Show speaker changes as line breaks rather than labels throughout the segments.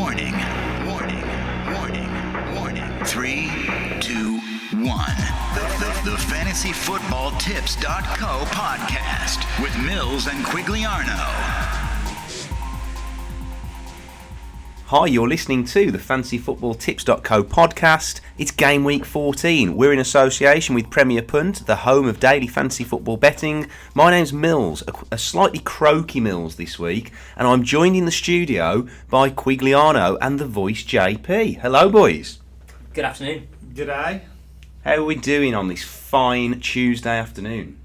Warning, warning, warning, warning. 3, 2, 1. The FantasyFootballTips.co podcast with Mills and Quigliano.
Hi, you're listening to the FantasyFootballTips.co podcast. It's game week 14. We're in association with Premier Punt, the home of daily fantasy football betting. My name's Mills, a slightly croaky Mills this week, and I'm joined in the studio by Quigliano and the voice JP. Hello, boys.
Good afternoon.
G'day.
How are we doing on this fine Tuesday afternoon?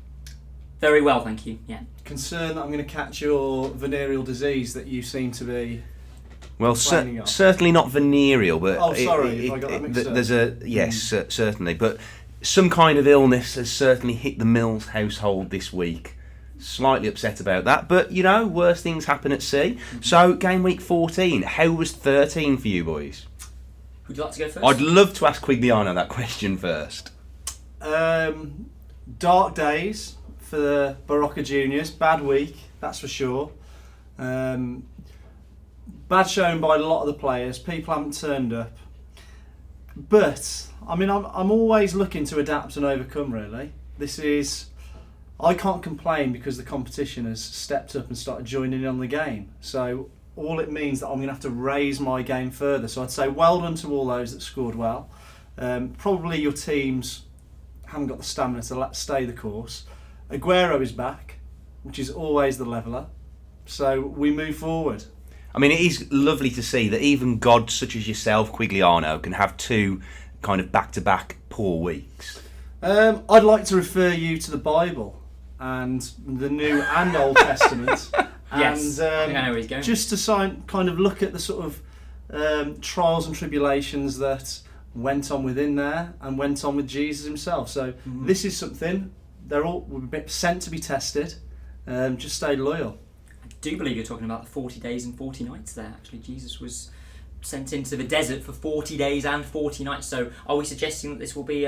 Very well, thank you. Yeah.
Concerned that I'm going to catch your venereal disease that you seem to be.
Well, certainly not venereal, but
I got that mixed up.
There's certainly, but some kind of illness has certainly hit the Mills household this week. Slightly upset about that, but you know, worse things happen at sea. So, game week 14. How was 13 for you boys?
Would you like to go first?
I'd love to ask Quigliano that question first.
Dark days for the Barocca Juniors. Bad week, that's for sure. Bad showing by a lot of the players. People haven't turned up. But, I mean, I'm always looking to adapt and overcome, really. I can't complain because the competition has stepped up and started joining in on the game. So, all it means that I'm going to have to raise my game further. So, I'd say well done to all those that scored well. Probably your teams haven't got the stamina to stay the course. Aguero is back, which is always the leveller. So, we move forward.
I mean, it is lovely to see that even gods such as yourself, Quigliano, can have two kind of back-to-back poor weeks.
I'd like to refer you to the Bible and the New and Old Testament.
Yes,
and,
I think I know where he's going.
Just to kind of look at the sort of trials and tribulations that went on within there and went on with Jesus himself. So this is something, we're sent to be tested. Just stay loyal.
I do believe you're talking about the 40 days and 40 nights there. Actually, Jesus was sent into the desert for 40 days and 40 nights. So are we suggesting that this will be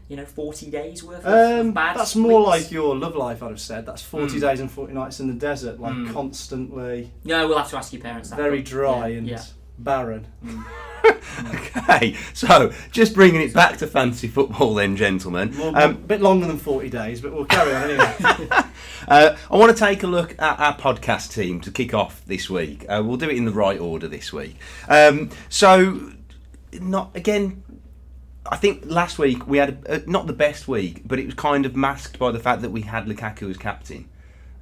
40 days worth of bad
That's more
weeks?
like your love life, I'd have said. That's 40 days and 40 nights in the desert, constantly.
No, we'll have to ask your parents that.
Very dry and barren.
Okay, so just bringing it back to fantasy football then, gentlemen.
A bit longer than 40 days, but we'll carry on anyway.
I want to take a look at our podcast team to kick off this week. We'll do it in the right order this week. I think last week we had not the best week, but it was kind of masked by the fact that we had Lukaku as captain.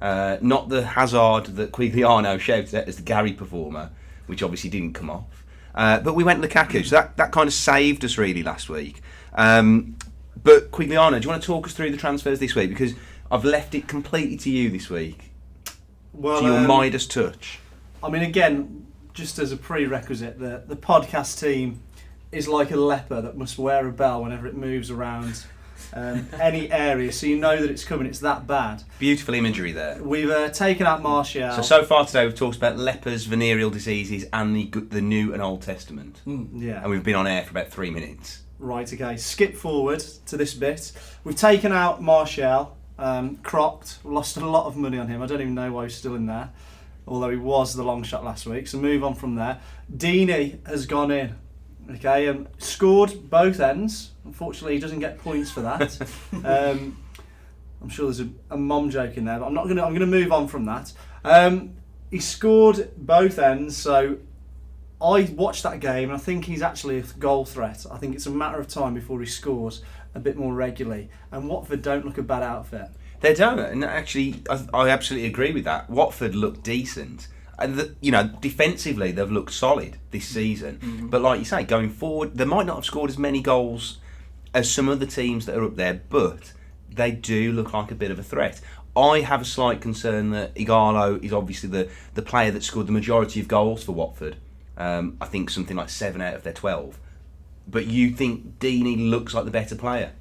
Not the Hazard that Quigliano shouted at as the Gary performer, which obviously didn't come off. But we went Lukaku, so that kind of saved us really last week. But Quigliano, do you want to talk us through the transfers this week? Because I've left it completely to you this week.
Well,
to your Midas touch.
I mean, again, just as a prerequisite, the podcast team is like a leper that must wear a bell whenever it moves around any area, so you know that it's coming. It's that bad.
Beautiful imagery there.
We've taken out Martial.
So far today we've talked about lepers, venereal diseases, and the New and Old Testament.
Yeah.
And we've been on air for about 3 minutes.
Right. Okay. Skip forward to this bit. We've taken out Martial. Cropped. Lost a lot of money on him. I don't even know why he's still in there, although he was the long shot last week. So move on from there. Deeney has gone in. Okay, scored both ends. Unfortunately, he doesn't get points for that. I'm sure there's a mom joke in there, but I'm gonna move on from that. He scored both ends, so I watched that game and I think he's actually a goal threat. I think it's a matter of time before he scores a bit more regularly. And Watford don't look a bad outfit.
They don't, and actually, I absolutely agree with that. Watford look decent. And defensively they've looked solid this season. But like you say, going forward, they might not have scored as many goals as some of the teams that are up there, but they do look like a bit of a threat. I have a slight concern that Ighalo is obviously the player that scored the majority of goals for Watford. I think something like 7 out of their 12. But you think Deeney looks like the better player?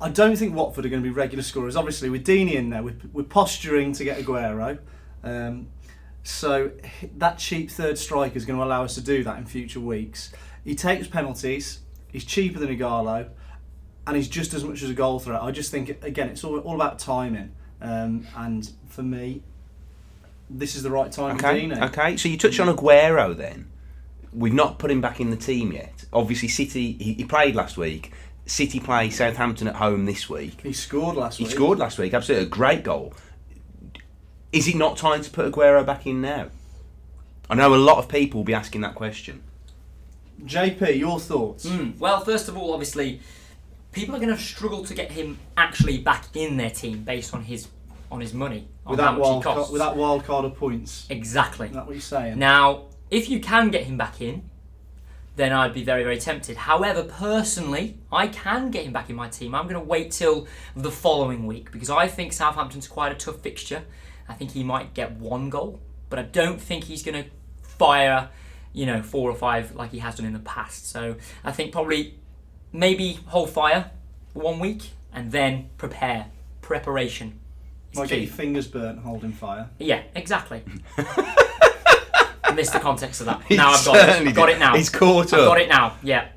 I don't think Watford are going to be regular scorers. Obviously, with Deeney in there, we're posturing to get Aguero. So that cheap third striker is going to allow us to do that in future weeks. He takes penalties, he's cheaper than Ighalo, and he's just as much as a goal threat. I just think, again, it's all about timing. And for me, this is the right time for Deeney.
Okay, so you touched on Aguero then. we've not put him back in the team yet. Obviously, City, he played last week. City play Southampton at home this week.
He scored last week.
He scored last week, absolutely. A great goal. Is it not time to put Aguero back in now? I know a lot of people will be asking that question.
JP, your thoughts?
Well, first of all, obviously, people are going to struggle to get him actually back in their team based on his money, on how much he costs.
With that wild card of points.
Exactly.
Is that what you're saying?
Now, if you can get him back in, then I'd be very, very tempted. However, personally, I can get him back in my team. I'm going to wait till the following week because I think Southampton's quite a tough fixture. I think he might get 1 goal, but I don't think he's going to fire, 4 or 5 like he has done in the past. So I think probably maybe hold fire for 1 week and then preparation.
Might get your fingers burnt holding fire.
Yeah, exactly. I missed the context of that. Now I've got it. I've got it now.
He's caught up.
I've got it now. Yeah.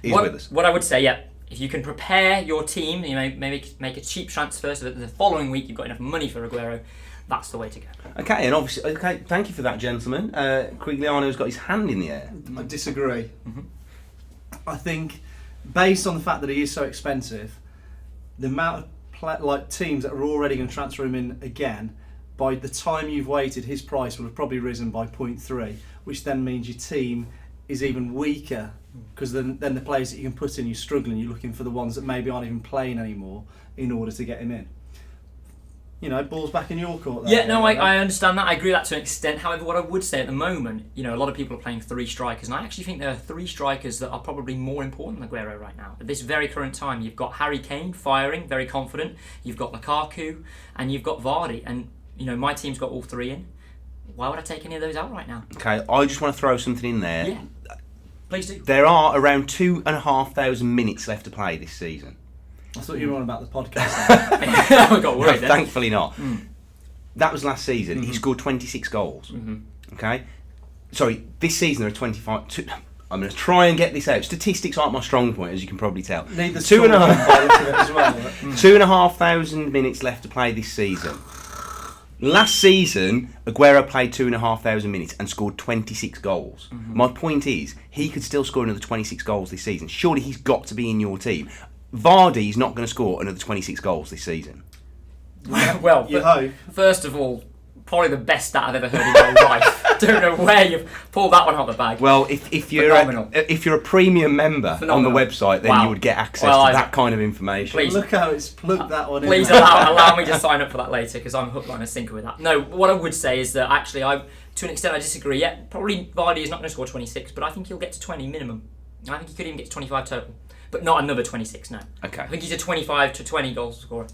He's with us.
What I would say, if you can prepare your team, maybe make a cheap transfer so that the following week you've got enough money for Aguero, that's the way to go.
Okay, and obviously, thank you for that, gentlemen. Quigliano's got his hand in the air.
I disagree. I think, based on the fact that he is so expensive, the amount of teams that are already going to transfer him in again, by the time you've waited, his price will have probably risen by 0.3, which then means your team is even weaker because then the players that you can put in, you're struggling. You're looking for the ones that maybe aren't even playing anymore in order to get him in. Ball's back in your court there.
Yeah, no, I understand that. I agree with that to an extent. However, what I would say at the moment, a lot of people are playing 3 strikers, and I actually think there are 3 strikers that are probably more important than Aguero right now. At this very current time, you've got Harry Kane firing, very confident. You've got Lukaku, and you've got Vardy. And, my team's got all 3 in. Why would I take any of those out right now?
Okay, I just want to throw something in there.
Yeah, please do.
There are around 2,500 minutes left to play this season.
I thought you were on about the podcast.
I got worried then.
Thankfully not. That was last season. He scored 26 goals. Okay? Sorry, this season there are 25... I'm going to try and get this out. Statistics aren't my strong point, as you can probably tell.
Neither
2,500 minutes left to play this season. Last season, Aguero played 2,500 minutes and scored 26 goals. My point is, he could still score another 26 goals this season. Surely he's got to be in your team. Vardy's not going to score another 26 goals this season.
Well,
you hope.
First of all, probably the best stat I've ever heard in my life. Don't know where you've pulled that one out of the bag.
Well, if you're a premium member on the website, then you would get access to that kind of information.
Please.
Look how it's plugged that one in.
Please allow me to sign up for that later because I'm hook, line and sinker with that. No, what I would say is that actually, to an extent, I disagree. Yeah, probably Vardy is not going to score 26, but I think he'll get to 20 minimum. I think he could even get to 25 total. But not another 26, no.
Okay.
I think he's a 25 to 20 goals scorer.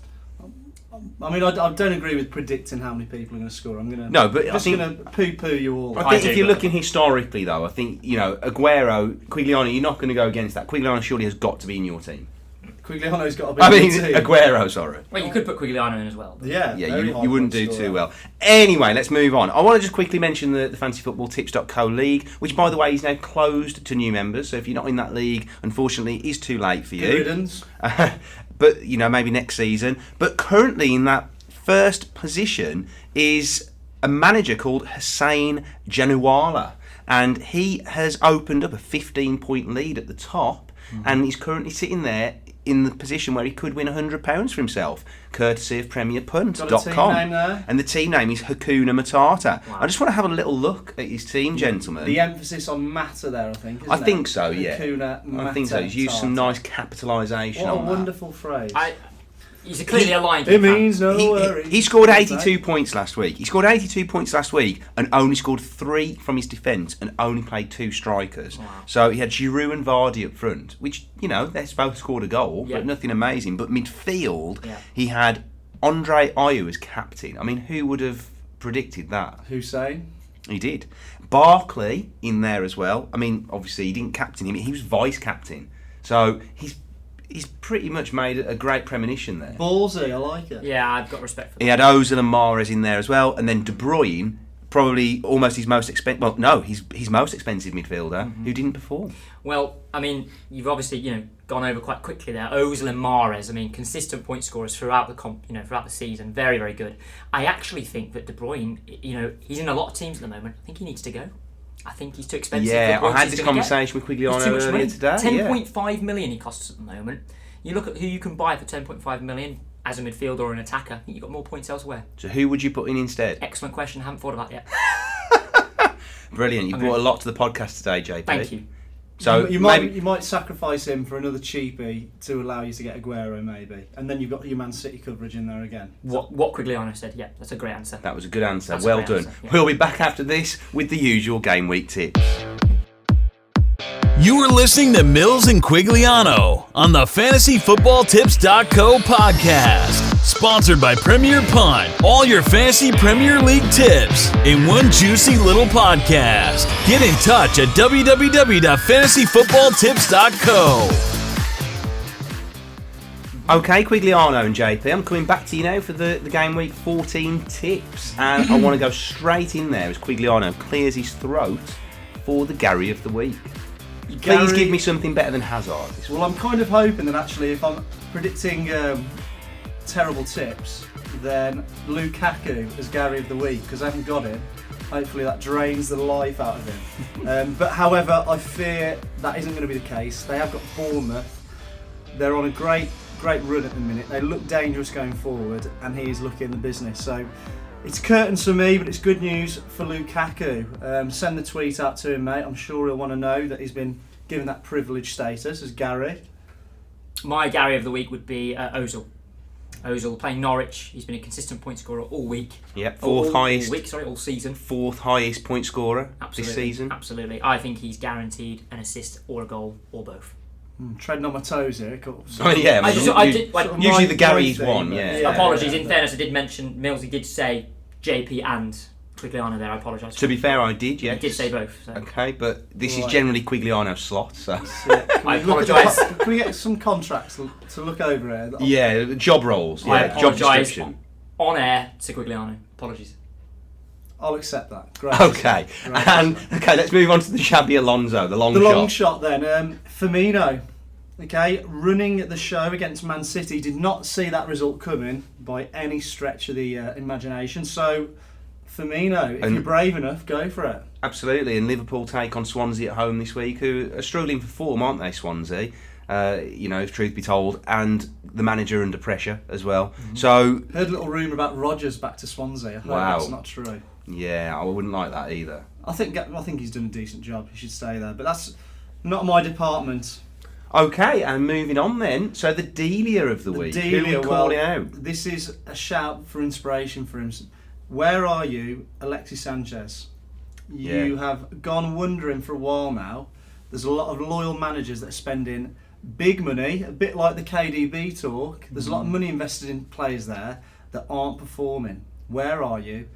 I mean, I don't agree with predicting how many people are going to score. I'm going to poo-poo you all.
I think if you're looking historically, though, I think, Aguero, Quigliano, you're not going to go against that. Quigliano surely has got to be in your team.
Quigliano's got to be in your team.
Aguero, sorry.
Well, you could put Quigliano in as well.
Yeah,
you wouldn't do too well. Anyway, let's move on. I want to just quickly mention the fantasyfootballtips.co league, which, by the way, is now closed to new members. So if you're not in that league, unfortunately, it is too late for you. But, maybe next season. But currently in that first position is a manager called Hussein Januwala. And he has opened up a 15-point lead at the top. And he's currently sitting there in the position where he could win £100 for himself, courtesy of PremierPunt.com.
Got a team name there?
And the team name is Hakuna Matata.
Wow.
I just want to have a little look at his team, gentlemen.
The emphasis on matter there, I think,
I think so, yeah.
Hakuna Matata.
I think so. He's used some nice capitalisation on that.
What a wonderful phrase.
He's clearly aligned.
It means no worries.
He scored 82 points last week. He scored 82 points last week and only scored 3 from his defence and only played 2 strikers.
Wow.
So he had Giroud and Vardy up front, which, they're both scored a goal, but nothing amazing. But midfield, he had Andre Ayew as captain. I mean, who would have predicted that?
Hussein?
He did. Barkley in there as well. I mean, obviously he didn't captain him. He was vice-captain. So he's pretty much made a great premonition there.
Ballsy, I like it.
Yeah, I've got respect for that.
He had Ozil and Mahrez in there as well, and then De Bruyne, probably almost his most expensive. Well, no, his most expensive midfielder who didn't perform.
Well, I mean, you've obviously gone over quite quickly there. Ozil and Mahrez, I mean, consistent point scorers throughout the season, very, very good. I actually think that De Bruyne, he's in a lot of teams at the moment. I think he needs to go. I think he's too expensive.
Yeah,
for the
I had
points
this
he's gonna
conversation with
get. He's
Quigliano
too much
earlier
money.
today.
10.5 million he costs at the moment. You look at who you can buy for 10.5 million as a midfielder or an attacker. I think you've got more points elsewhere.
So who would you put in instead?
Excellent question. I haven't thought about it yet.
Brilliant. You brought a lot to the podcast today, JP.
Thank you.
So
you
maybe
might sacrifice him for another cheapie to allow you to get Aguero, maybe, and then you've got your Man City coverage in there again.
What Quigliano said, yeah, that's a great answer.
that was a good answer.
That's a
Well
great
done.
answer, yeah.
We'll be back after this with the usual game week tips.
You are listening to Mills and Quigliano on the FantasyFootballTips.co podcast. Sponsored by Premier Punt. All your fantasy Premier League tips in one juicy little podcast. Get in touch at www.fantasyfootballtips.co.
Okay, Quigliano and JP, I'm coming back to you now for the game week 14 tips. And I want to go straight in there as Quigliano clears his throat for the Gary of the week. Please give me something better than Hazard this week.
Well, I'm kind of hoping that actually, if I'm predicting terrible tips, then Lukaku as Gary of the week, because I haven't got him. Hopefully that drains the life out of him. But however, I fear that isn't going to be the case. They have got Bournemouth. They're on a great run at the minute. They look dangerous going forward, and he is looking the business. So it's curtains for me, but it's good news for Lukaku. Send the tweet out to him, mate. I'm sure he'll want to know that he's been given that privileged status as Gary.
My Gary of the week would be Ozil. Ozil playing Norwich. He's been a consistent point scorer all week.
Yep,
all
all
season.
fourth highest point scorer this season.
Absolutely. I think he's guaranteed an assist or a goal or both.
Treading on my toes here, of course.
Oh yeah, usually the Gary's one. Yeah.
Apologies. In fairness, I did mention Millsy did say JP and Quigliano there. I apologise.
To be fair, I did. Yes.
I did say both. So.
Okay, but this is generally Quigliano's slot, so.
I apologise.
Can we get some contracts to look over here?
Yeah, job roles.
I
Yeah, job
apologise
description.
on air to Quigliano. Apologies.
I'll accept that. Great.
Okay, and let's move on to the Xabi Alonso, the long shot.
Then. Firmino, okay, running the show against Man City, did not see that result coming by any stretch of the imagination. So, Firmino, if you're brave enough, go for it.
Absolutely, and Liverpool take on Swansea at home this week, who are struggling for form, aren't they, Swansea? If truth be told, and the manager under pressure as well. Mm-hmm. So
heard a little rumour about Rodgers back to Swansea. I hope that's not true.
Yeah, I wouldn't like that either.
I think he's done a decent job. He should stay there, but that's not my department.
Okay, and moving on then. So the Delia of the week. Who are we calling out?
This is a shout for inspiration for him. Where are you, Alexis Sanchez? You have gone wondering for a while now. There's a lot of loyal managers that are spending big money, a bit like the KDB talk. There's a lot of money invested in players there that aren't performing. Where are you?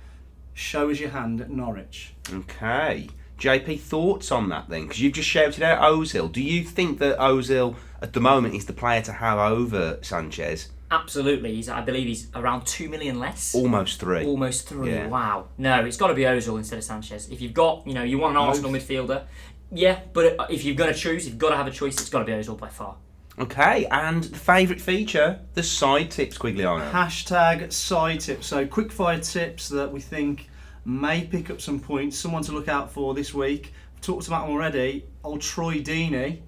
Show us your hand at Norwich.
Okay. JP, thoughts on that then? Because you've just shouted out Ozil. Do you think that Ozil, at the moment, is the player to have over Sanchez?
Absolutely. I believe he's around 2 million less.
Almost 3.
Almost 3.
Yeah.
Wow. No, it's got to be Ozil instead of Sanchez. If you've got, you want an Arsenal midfielder, yeah, but if you're going to choose, you've got to have a choice, it's got to be Ozil by far.
Okay, and the favourite feature, the side tips, Quigliano.
Hashtag side tips. So quick-fire tips that we think may pick up some points. Someone to look out for this week. We've talked about him already. Old Troy Deeney.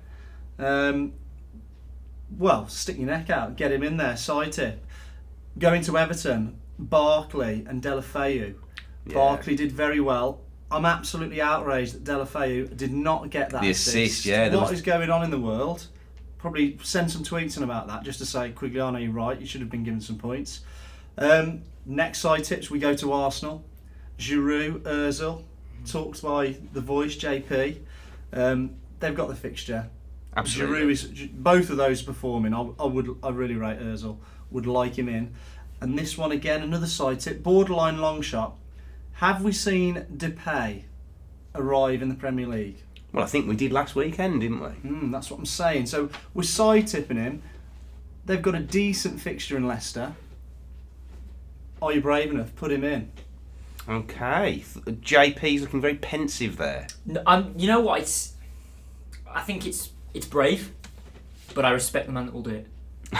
Stick your neck out. Get him in there. Side tip. Going to Everton, Barkley and Deulofeu.
Yeah.
Barkley did very well. I'm absolutely outraged that Deulofeu did not get that assist. What is going on in the world? Probably send some tweets in about that just to say, Quigliano, you're right. You should have been given some points. Next side tips, we go to Arsenal. Giroud, Ozil, talked by the voice, JP. They've got the fixture.
Absolutely.
Giroud is both of those performing. I really rate Ozil. Would like him in. And this one again, another side tip, borderline long shot. Have we seen Depay arrive in the Premier League?
Well, I think we did last weekend, didn't we?
That's what I'm saying. So we're side tipping him. They've got a decent fixture in Leicester. Are you brave enough? Put him in.
Okay, JP's looking very pensive there.
No, you know what? I think it's brave, but I respect the man that will do it.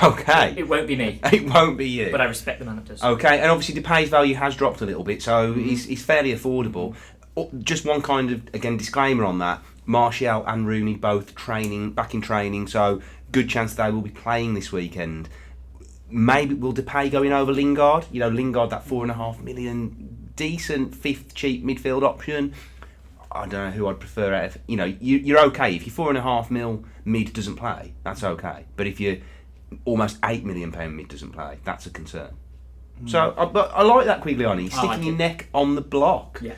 Okay.
It won't be me.
It won't be you.
But I respect the man that does.
Okay, and obviously Depay's value has dropped a little bit, so he's fairly affordable. just one kind of, again, disclaimer on that. Martial and Rooney both back in training, so good chance they will be playing this weekend. Maybe will Depay going over Lingard? You know, Lingard, that 4.5 million, decent fifth cheap midfield option. I don't know who I'd prefer out of, you know, you're okay. If your 4.5 mil mid doesn't play, that's okay. But if you're almost £8 million mid doesn't play, that's a concern. So, but I like that, Quigliani. He's sticking your neck on the block.
Yeah.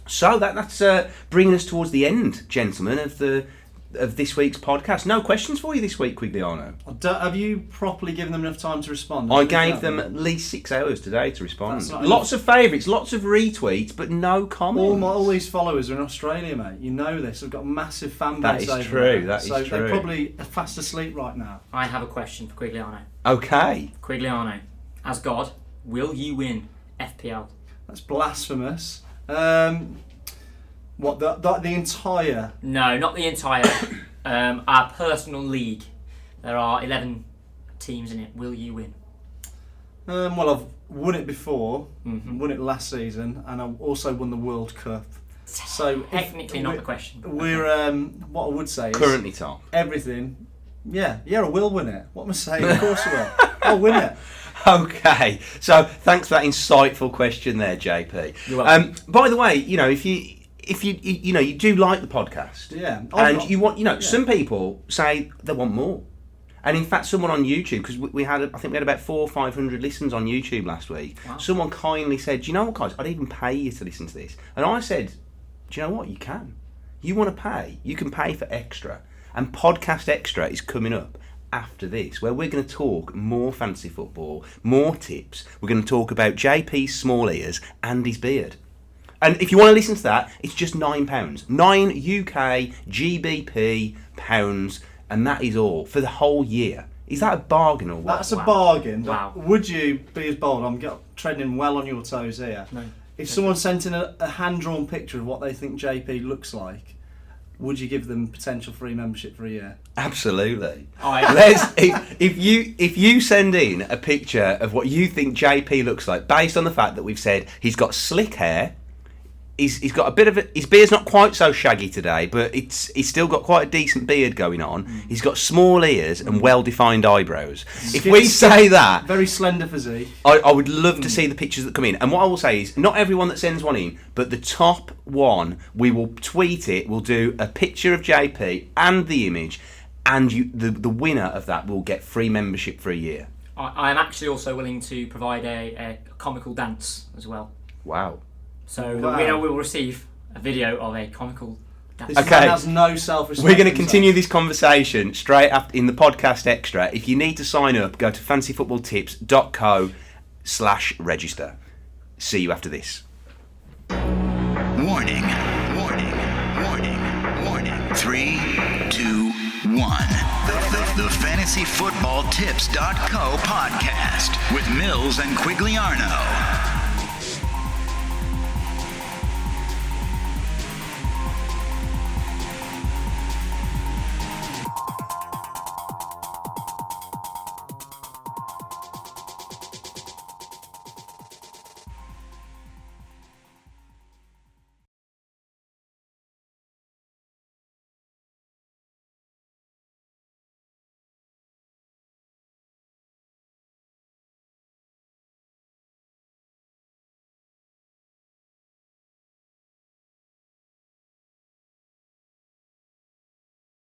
So that's bringing us towards the end, gentlemen, of this week's podcast. No questions for you this week, Quigliano.
Have you properly given them enough time to respond?
I gave them at least 6 hours today to respond.
Lots
of favourites, lots of retweets, but no comments.
All these followers are in Australia, mate. You know this. I've got a massive fan base over there.
That is true.
So they're probably fast asleep right now.
I have a question for Quigliano.
Okay.
Quigliano, as God, will you win FPL?
That's blasphemous. What, the entire...
No, not the entire. Our personal league. There are 11 teams in it. Will you win?
Well, I've won it before, won it last season, and I also won the World Cup. So
technically not the question.
We're what I would say is
currently top.
Everything. Yeah, I will win it. What am I saying? Of course I will. I'll win it.
Okay, so thanks for that insightful question there, JP.
You're welcome.
By the way, you know, if you do like the podcast, and you want, some people say they want more, and in fact, someone on YouTube, because I think we had about 400 or 500 listens on YouTube last week.
Wow.
Someone kindly said, "Do you know what, guys? I'd even pay you to listen to this," and I said, "Do you know what? You can. You want to pay? You can pay for extra, and Podcast Extra is coming up after this, where we're going to talk more fantasy football, more tips. We're going to talk about JP's small ears and his beard. And if you want to listen to that, it's just £9. 9 UK GBP pounds, and that is all for the whole year. Is that a bargain or what?
That's a bargain.
Wow.
Would you be as bold? I'm treading well on your toes here.
No.
If someone sent in a hand-drawn picture of what they think JP looks like, would you give them potential free membership for a year?
Absolutely.
Right.
If you send in a picture of what you think JP looks like, based on the fact that we've said he's got slick hair, he's got a bit of his beard's not quite so shaggy today, but he's still got quite a decent beard going on. He's got small ears and well-defined eyebrows. If we say that,
very slender physique,
I would love to see the pictures that come in. And what I will say is, not everyone that sends one in, but the top one, we will tweet it. We'll do a picture of JP and the image, and the winner of that will get free membership for a year.
I am actually also willing to provide a comical dance as well.
Wow.
So the winner will receive a video of a comical dance.
This man has no self-respect.
We're going to continue this conversation straight after in the Podcast Extra. If you need to sign up, go to fantasyfootballtips.co/register. See you after this.
Warning, warning, warning, warning. 3, 2, 1. The FantasyFootballTips.co podcast with Mills and Quigliano.